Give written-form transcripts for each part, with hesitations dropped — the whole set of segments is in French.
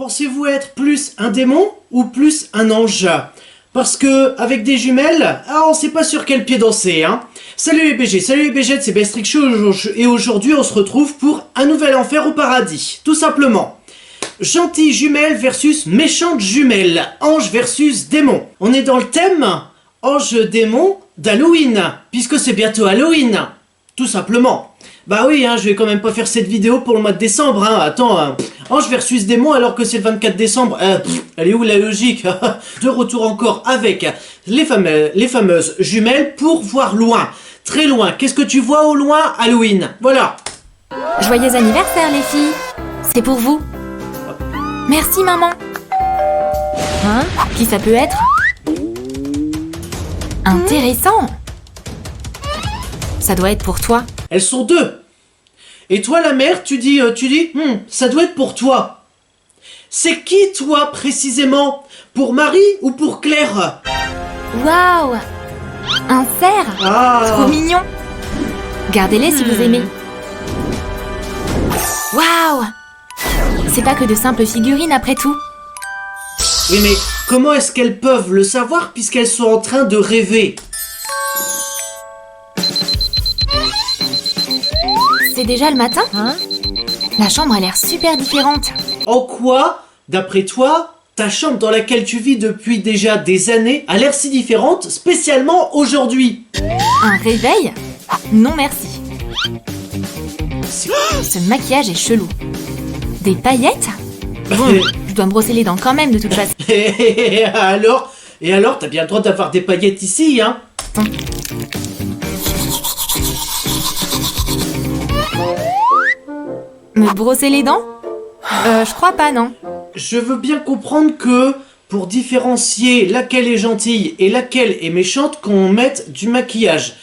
pensez-vous être plus un démon ou plus un ange? Parce que avec des jumelles, on sait pas sur quel pied danser, hein. Salut les BG, c'est Bestrix Show et aujourd'hui on se retrouve pour un nouvel enfer au paradis, tout simplement. Gentille jumelle versus méchante jumelle, ange versus démon. On est dans le thème ange-démon d'Halloween, puisque c'est bientôt Halloween, tout simplement. Bah oui, hein, je vais quand même pas faire cette vidéo pour le mois de décembre, hein. Attends, ange versus démon alors que c'est le 24 décembre, elle est où la logique? De retour encore avec les fameuses jumelles pour voir loin, très loin. Qu'est-ce que tu vois au loin, Halloween? Voilà. Joyeux anniversaire les filles, c'est pour vous. Merci maman. Hein? Qui ça peut être? Intéressant. Ça doit être pour toi. Elles sont deux. Et toi la mère, tu dis, ça doit être pour toi. C'est qui toi précisément? Pour Marie ou pour Claire? Waouh! Un cerf. Trop mignon. Gardez-les si vous aimez. Waouh! C'est pas que de simples figurines après tout. Oui mais comment est-ce qu'elles peuvent le savoir puisqu'elles sont en train de rêver? C'est déjà le matin, hein? La chambre a l'air super différente. En quoi, d'après toi, ta chambre dans laquelle tu vis depuis déjà des années a l'air si différente, spécialement aujourd'hui? Un réveil? Non merci. Ce maquillage est chelou. Des paillettes? Bon, je dois me brosser les dents quand même de toute façon. Et alors, t'as bien le droit d'avoir des paillettes ici, hein? Me brosser les dents? Je crois pas, non. Je veux bien comprendre que, pour différencier laquelle est gentille et laquelle est méchante, qu'on mette du maquillage.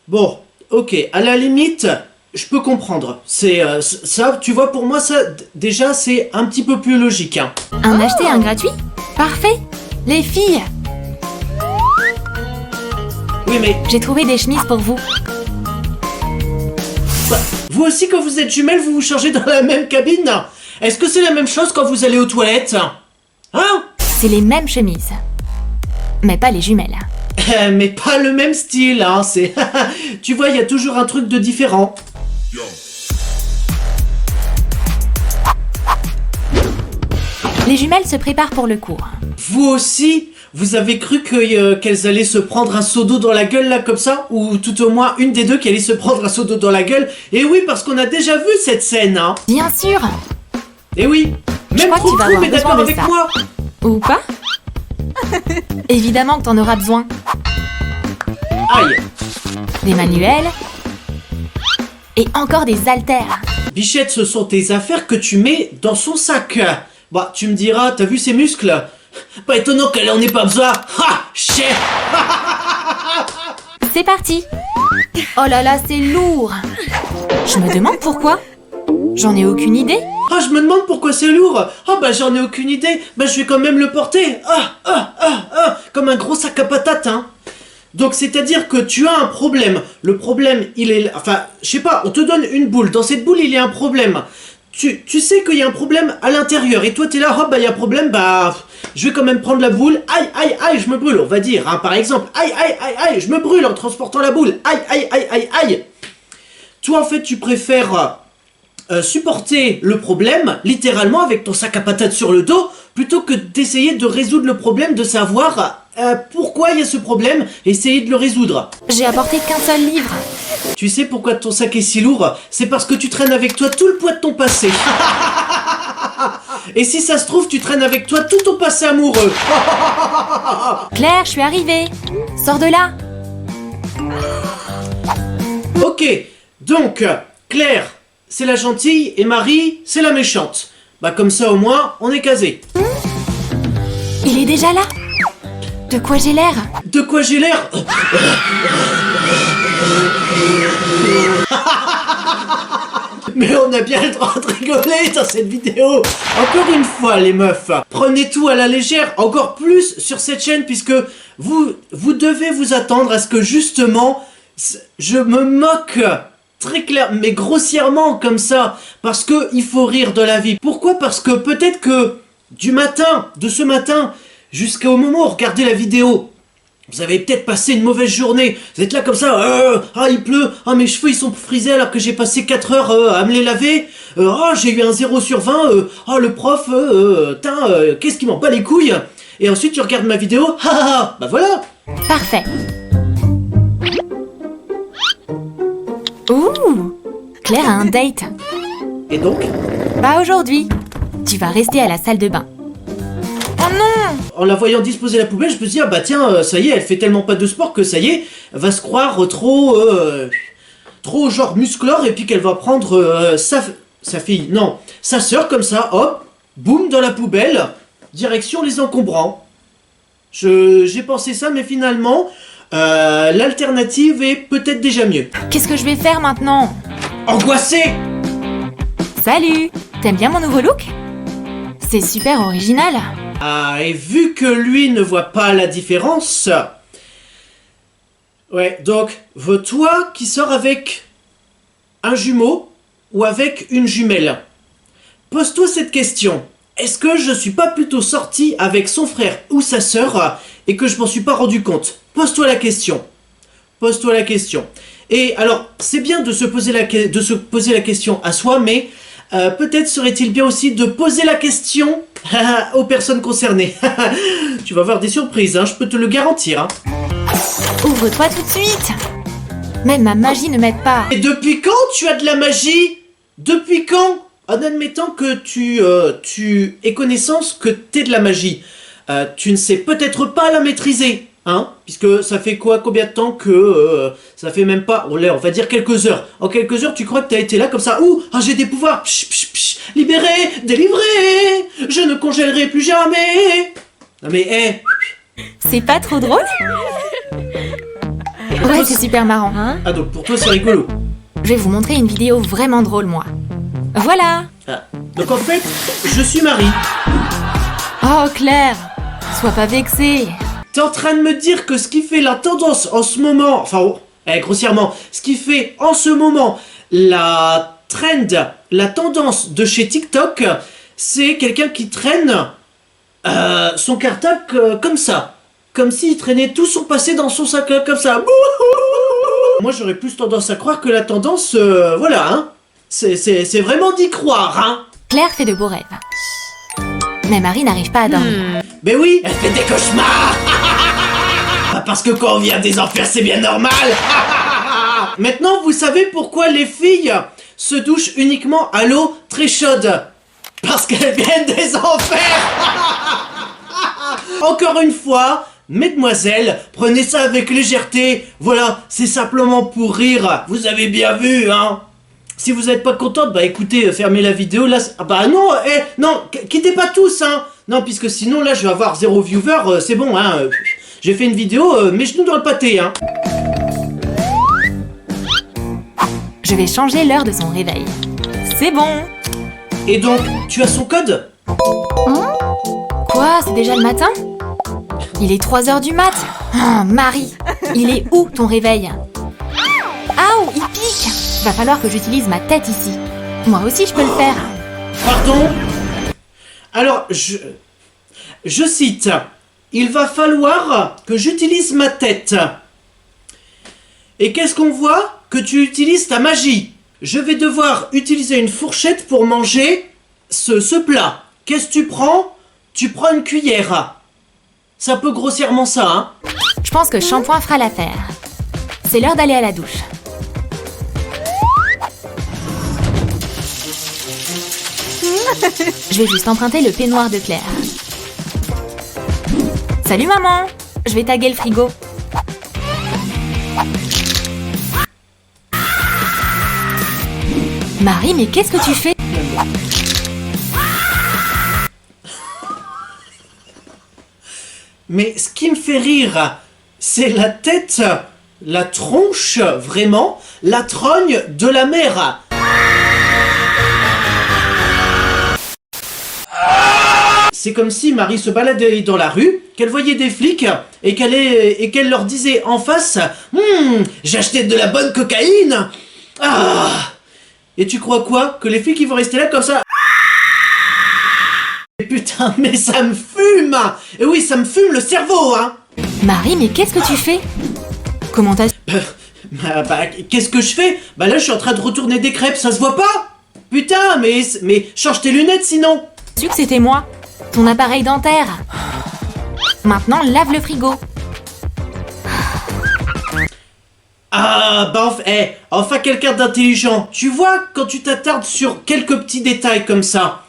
Bon, ok, à la limite, je peux comprendre. C'est ça, tu vois, pour moi, ça, déjà, c'est un petit peu plus logique, hein. Un acheté, un gratuit? Parfait. Les filles! Oui, mais... J'ai trouvé des chemises pour vous. Bah, vous aussi, quand vous êtes jumelles, vous vous changez dans la même cabine? Est-ce que c'est la même chose quand vous allez aux toilettes? Hein? C'est les mêmes chemises. Mais pas les jumelles. Mais pas le même style, hein, c'est... Tu vois, il y a toujours un truc de différent. Les jumelles se préparent pour le cours. Vous aussi, vous avez cru qu'elles allaient se prendre un seau d'eau dans la gueule, là, comme ça? Ou tout au moins, une des deux qui allait se prendre un seau d'eau dans la gueule? Et oui, parce qu'on a déjà vu cette scène, hein. Bien sûr. Et oui, même trop mais d'accord avec moi. Ou pas? Évidemment que t'en auras besoin. Aïe. Des manuels. Et encore des haltères. Bichette, ce sont tes affaires que tu mets dans son sac. Bah, tu me diras, t'as vu ses muscles? Pas étonnant qu'elle en ait pas besoin. Ha! Chef. C'est parti. Oh là là, c'est lourd. Je me demande pourquoi. J'en ai aucune idée. Ah, je me demande pourquoi c'est lourd. Ah, bah j'en ai aucune idée. Bah je vais quand même le porter. Comme un gros sac à patates, hein. Donc c'est-à-dire que tu as un problème. Le problème, il est... Enfin, je sais pas, on te donne une boule. Dans cette boule, il y a un problème. Tu sais qu'il y a un problème à l'intérieur. Et toi, t'es là, hop, bah il y a un problème, bah... Je vais quand même prendre la boule. Aïe, aïe, aïe, je me brûle, on va dire, hein, par exemple. Aïe, aïe, aïe, aïe, je me brûle en transportant la boule. Aïe, aïe, aïe, aïe, aïe. Toi, en fait, tu préfères... supporter le problème, littéralement, avec ton sac à patates sur le dos, plutôt que d'essayer de résoudre le problème, de savoir pourquoi il y a ce problème, essayer de le résoudre. J'ai apporté qu'un seul livre. Tu sais pourquoi ton sac est si lourd? C'est parce que tu traînes avec toi tout le poids de ton passé. Et si ça se trouve, tu traînes avec toi tout ton passé amoureux. Claire, je suis arrivée. Sors de là. Ok, donc, Claire... c'est la gentille et Marie, c'est la méchante. Bah comme ça au moins, on est casé. Il est déjà là. De quoi j'ai l'air? De quoi j'ai l'air? Mais on a bien le droit de rigoler dans cette vidéo. Encore une fois les meufs, prenez tout à la légère, encore plus sur cette chaîne puisque vous devez vous attendre à ce que justement je me moque très clair, mais grossièrement comme ça, parce que il faut rire de la vie. Pourquoi? Parce que peut-être que de ce matin, jusqu'au moment où vous regardez la vidéo, vous avez peut-être passé une mauvaise journée. Vous êtes là comme ça, il pleut, mes cheveux ils sont frisés alors que j'ai passé 4 heures à me les laver. J'ai eu un 0 sur 20, le prof, qu'est-ce qui m'en bat les couilles. Et ensuite tu regardes ma vidéo, bah voilà. Parfait. Ouh, Claire a un date. Et donc? Pas aujourd'hui. Tu vas rester à la salle de bain. Oh non! En la voyant disposer la poubelle, je me suis dit, tiens, ça y est, elle fait tellement pas de sport que ça y est, elle va se croire trop genre musclore, et puis qu'elle va prendre sa fille, non, sa sœur comme ça, hop, boum, dans la poubelle, direction les encombrants. J'ai pensé ça, mais finalement, l'alternative est peut-être déjà mieux. Qu'est-ce que je vais faire maintenant? Angoissé! Salut! T'aimes bien mon nouveau look? C'est super original. Et vu que lui ne voit pas la différence... Ouais, donc, toi qui sors avec un jumeau ou avec une jumelle, pose-toi cette question. Est-ce que je suis pas plutôt sorti avec son frère ou sa sœur et que je m'en suis pas rendu compte? Pose-toi la question. Pose-toi la question. Et alors, c'est bien de se poser la question à soi, mais peut-être serait-il bien aussi de poser la question aux personnes concernées. Tu vas avoir des surprises, je peux te le garantir. Ouvre-toi tout de suite. Même ma magie ne m'aide pas. Et depuis quand tu as de la magie? Depuis quand? En admettant que tu aies connaissance que t'es de la magie, tu ne sais peut-être pas la maîtriser, puisque ça fait combien de temps que ça fait même pas, on va dire quelques heures. En quelques heures, tu crois que t'as été là comme ça, j'ai des pouvoirs, libéré, délivré, je ne congèlerai plus jamais. Non mais, C'est pas trop drôle? Ouais, c'est super marrant, donc pour toi c'est rigolo. Je vais vous montrer une vidéo vraiment drôle, moi. Voilà. Donc en fait, je suis Marie. Oh, Claire, sois pas vexée. T'es en train de me dire que ce qui fait la tendance en ce moment, grossièrement, ce qui fait en ce moment la tendance de chez TikTok, c'est quelqu'un qui traîne son cartable comme ça. Comme s'il traînait tout son passé dans son sac comme ça. Moi j'aurais plus tendance à croire que la tendance, c'est vraiment d'y croire, Claire fait de beaux rêves. Mais Marie n'arrive pas à dormir. Mais oui, elle fait des cauchemars. Parce que quand on vient des enfers, c'est bien normal. Maintenant, vous savez pourquoi les filles se douchent uniquement à l'eau très chaude? Parce qu'elles viennent des enfers. Encore une fois, mesdemoiselles, prenez ça avec légèreté. Voilà, c'est simplement pour rire. Vous avez bien vu, Si vous n'êtes pas contente, écoutez, fermez la vidéo, là... non, quittez pas tous, Non, puisque sinon, là, je vais avoir 0 viewer, c'est bon, j'ai fait une vidéo, mes genoux dans le pâté, Je vais changer l'heure de son réveil. C'est bon. Et donc, tu as son code? Quoi, c'est déjà le matin? Il est 3h du mat. Marie, il est où ton réveil? Aouh, il pique. Va falloir que j'utilise ma tête ici. Moi aussi, je peux le faire. Pardon? Alors, je cite. Il va falloir que j'utilise ma tête. Et qu'est-ce qu'on voit? Que tu utilises ta magie. Je vais devoir utiliser une fourchette pour manger ce plat. Qu'est-ce que tu prends? Tu prends une cuillère. C'est un peu grossièrement ça, Je pense que shampoing fera l'affaire. C'est l'heure d'aller à la douche. Je vais juste emprunter le peignoir de Claire. Salut maman! Je vais taguer le frigo. Marie, mais qu'est-ce que tu fais? Mais ce qui me fait rire, c'est la tête, la tronche, vraiment, la trogne de la mère. C'est comme si Marie se baladait dans la rue, qu'elle voyait des flics et qu'elle leur disait en face « j'ai acheté de la bonne cocaïne !» Ah! Et tu crois quoi? Que les filles qui vont rester là comme ça... Putain, mais ça me fume! Et oui, ça me fume le cerveau, hein! Marie, mais qu'est-ce que tu fais? Comment t'as... Qu'est-ce que je fais? Bah là, je suis en train de retourner des crêpes, ça se voit pas? Putain, mais change tes lunettes sinon! su que c'était moi? Ton appareil dentaire. Maintenant, lave le frigo. Ah, bah enfin quelqu'un d'intelligent. Tu vois, quand tu t'attardes sur quelques petits détails comme ça,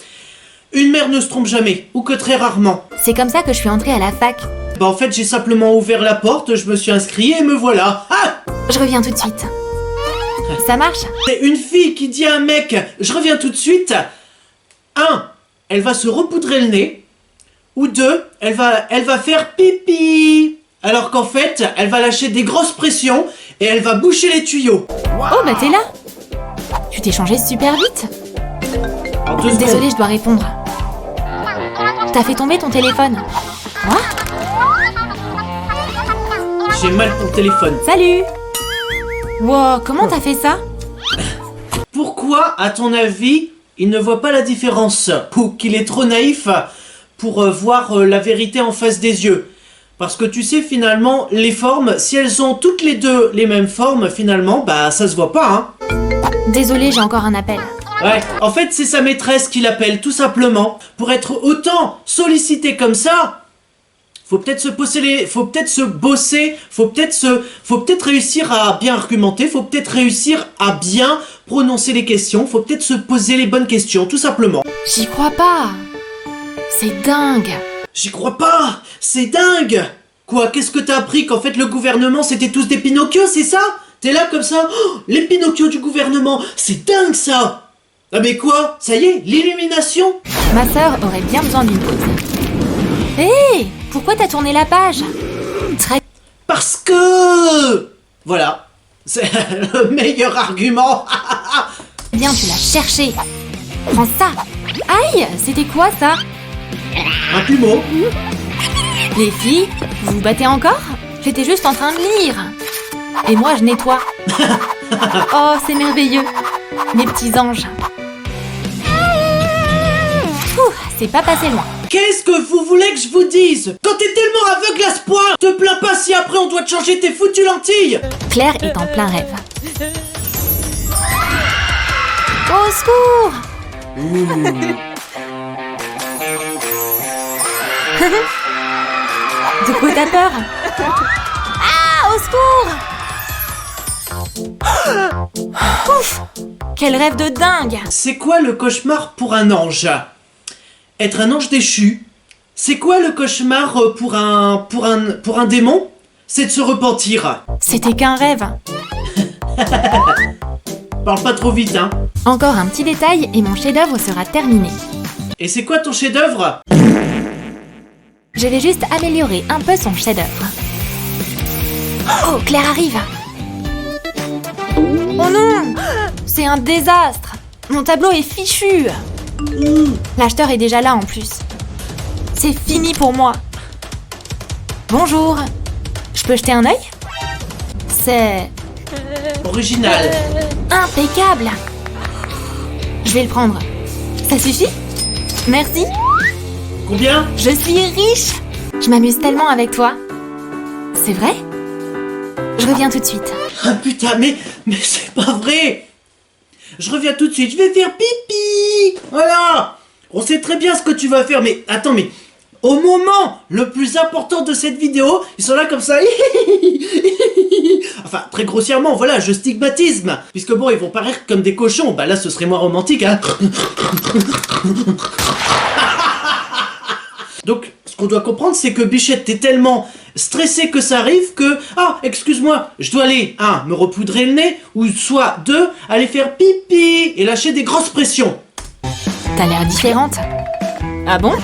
une mère ne se trompe jamais, ou que très rarement. C'est comme ça que je suis entrée à la fac. Bah en fait, j'ai simplement ouvert la porte, je me suis inscrit et me voilà. Ah! Je reviens tout de suite. Ça marche? C'est une fille qui dit à un mec, je reviens tout de suite. 1, elle va se repoudrer le nez. Ou 2, elle va faire pipi. Alors qu'en fait, elle va lâcher des grosses pressions et elle va boucher les tuyaux. Oh, bah t'es là. Tu t'es changé super vite. En 2 secondes. Désolée, je dois répondre. T'as fait tomber ton téléphone. Quoi? J'ai mal pour le téléphone. Salut. Wow, comment t'as fait ça? Pourquoi, à ton avis, il ne voit pas la différence? Ou qu'il est trop naïf pour voir la vérité en face des yeux? Parce que tu sais, finalement, les formes, si elles ont toutes les deux les mêmes formes, finalement, bah ça se voit pas, hein. Désolée, j'ai encore un appel. Ouais, en fait, c'est sa maîtresse qui l'appelle, tout simplement. Pour être autant sollicité comme ça, faut peut-être se bosser faut peut-être réussir à bien argumenter, faut peut-être réussir à bien prononcer les questions, faut peut-être se poser les bonnes questions, tout simplement. J'y crois pas. C'est dingue. J'y crois pas, c'est dingue. Quoi, qu'est-ce que t'as appris? Qu'en fait le gouvernement c'était tous des Pinocchio, c'est ça? T'es là comme ça, oh, les Pinocchio du gouvernement, c'est dingue ça. Ah mais quoi? Ça y est, l'illumination? Ma sœur aurait bien besoin d'une pause. Hé, pourquoi t'as tourné la page? Très... Parce que... Voilà, c'est le meilleur argument. bien, tu l'as cherché. Prends ça. Aïe, c'était quoi ça? Un plumeau. Les filles, vous vous battez encore? J'étais juste en train de lire. Et moi, je nettoie. Oh, c'est merveilleux. Mes petits anges. Ouh, c'est pas passé loin. Qu'est-ce que vous voulez que je vous dise? Quand t'es tellement aveugle à ce point, te plains pas si après on doit te changer tes foutues lentilles. Claire est en plein rêve. Au secours! De quoi t'as peur? Ah, au secours! Ouf! Quel rêve de dingue! C'est quoi le cauchemar pour un ange? Être un ange déchu? C'est quoi le cauchemar pour un démon? C'est de se repentir. C'était qu'un rêve. Parle pas trop vite, hein. Encore un petit détail et mon chef-d'œuvre sera terminé. Et c'est quoi ton chef-d'œuvre? Je vais juste améliorer un peu son chef-d'œuvre. Oh, Claire arrive! Oh non! C'est un désastre! Mon tableau est fichu! L'acheteur est déjà là en plus. C'est fini pour moi. Bonjour. Je peux jeter un œil? C'est Original. impeccable. Je vais le prendre. Ça suffit? Merci. Combien? Je suis riche. Je m'amuse tellement avec toi. C'est vrai? Je reviens tout de suite. Ah putain, mais c'est pas vrai. Je reviens tout de suite, je vais faire pipi. Voilà. On sait très bien ce que tu vas faire, mais attends, mais au moment le plus important de cette vidéo, ils sont là comme ça. Enfin, très grossièrement, voilà, je stigmatisme. Puisque bon, ils vont paraître comme des cochons. Bah là, ce serait moins romantique, hein. Donc, ce qu'on doit comprendre, c'est que Bichette, t'es tellement stressée que ça arrive que... Ah, excuse-moi, je dois aller, 1, me repoudrer le nez, ou soit 2, aller faire pipi et lâcher des grosses pressions. T'as l'air différente. Ah bon?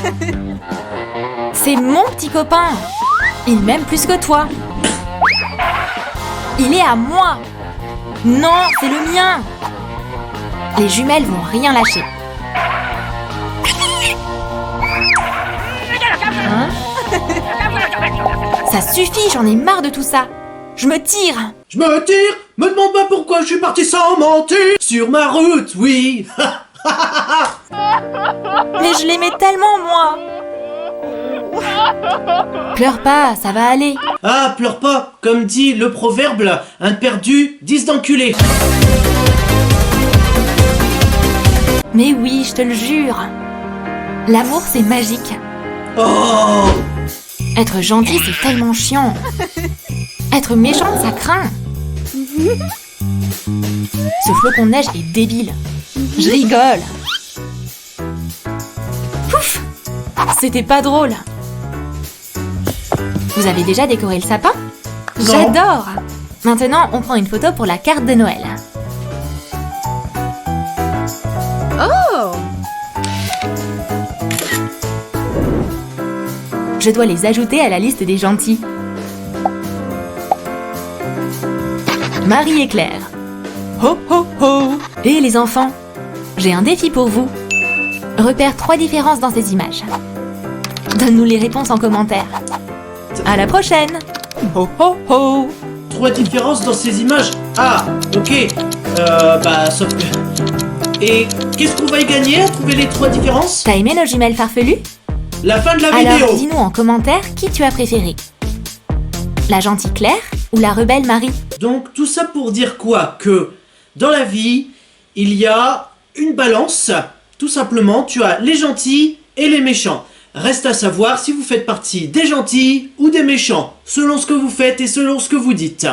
C'est mon petit copain. Il m'aime plus que toi. Il est à moi. Non, c'est le mien. Les jumelles vont rien lâcher. Hein? Ça suffit, j'en ai marre de tout ça. Je me tire. Je me tire. Me demande pas pourquoi je suis parti sans mentir. Sur ma route, oui. Mais je l'aimais tellement, moi. Pleure pas, ça va aller. Ah, pleure pas. Comme dit le proverbe, un de perdu, 10 d'enculé. Mais oui, je te le jure. L'amour, c'est magique. Oh. Être gentil, c'est tellement chiant. Être méchant, ça craint. Ce flocon de neige est débile. Je rigole. Pouf! C'était pas drôle. Vous avez déjà décoré le sapin? Non. J'adore! Maintenant, on prend une photo pour la carte de Noël. Oh! Je dois les ajouter à la liste des gentils. Marie et Claire. Ho ho ho! Et les enfants, j'ai un défi pour vous. Repère 3 différences dans ces images. Donne-nous les réponses en commentaire. À la prochaine! Ho ho ho! 3 différences dans ces images. Ah, ok. Sauf que... Et qu'est-ce qu'on va y gagner à trouver les 3 différences? T'as aimé nos jumelles farfelues? La fin de la Alors, vidéo. dis-nous en commentaire qui tu as préféré. La gentille Claire ou la rebelle Marie? Donc tout ça pour dire quoi? Que dans la vie, il y a une balance. Tout simplement, tu as les gentils et les méchants. Reste à savoir si vous faites partie des gentils ou des méchants, selon ce que vous faites et selon ce que vous dites.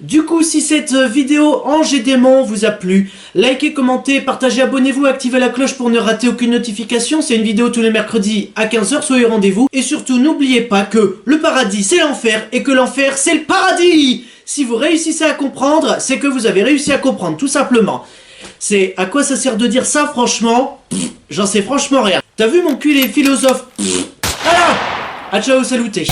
Du coup, si cette vidéo Ange et Démon vous a plu, likez, commentez, partagez, abonnez-vous, activez la cloche pour ne rater aucune notification. C'est une vidéo tous les mercredis à 15 h, soyez au rendez-vous. Et surtout, n'oubliez pas que le paradis c'est l'enfer et que l'enfer c'est le paradis. Si vous réussissez à comprendre, c'est que vous avez réussi à comprendre, tout simplement. C'est à quoi ça sert de dire ça, franchement? J'en sais franchement rien. T'as vu mon cul les philosophes? Voilà. À ciao, saluté.